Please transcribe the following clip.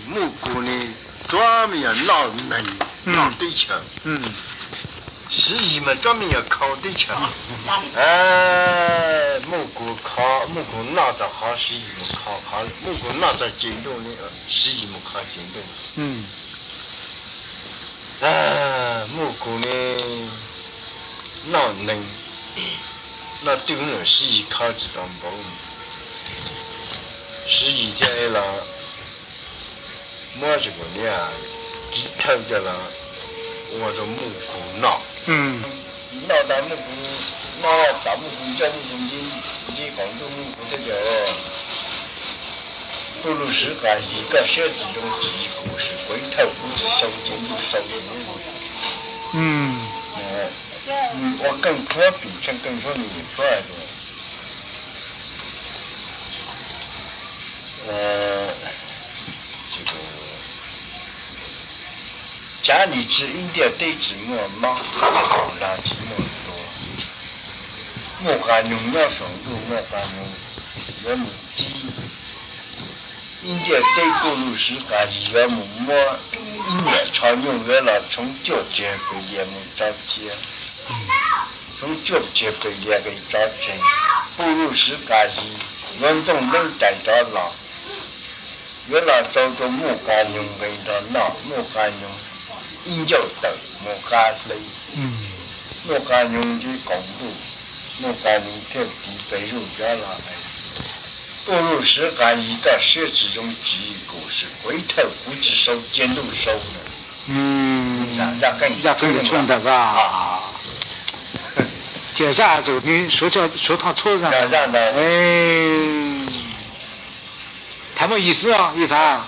木鼓呢专门要闹门闹对墙，实际嘛专门要靠对墙。木鼓闹着好，实际嘛靠好，木鼓闹着进动呢，实际嘛靠进动。木鼓呢闹能，那对我实际靠这当包。实际天了，我这个呢，低头的了，我的木鼓闹。闹到木鼓，闹到木鼓叫木鼓你广东木鼓这叫布鲁斯干一个小子中记忆故事，龟头不知手筋都手筋。我更说比成更说你说来的。这个家里只一点对子莫忙，好垃圾莫多。莫干用要上路，莫干用要母鸡。一点对过路时干要母摸，一年常用为了从脚尖被也母着急，从脚尖被也给着急。过路时干严重能带着了。原来叫做木干用为的闹，木干用应叫的木干类，木干用的公路，木干用天地被入家了。不如是干一个设置中记忆故事，回头估计手监督手呢。那更穿的吧？接下走你说他错上了，太没意思啊，一谈。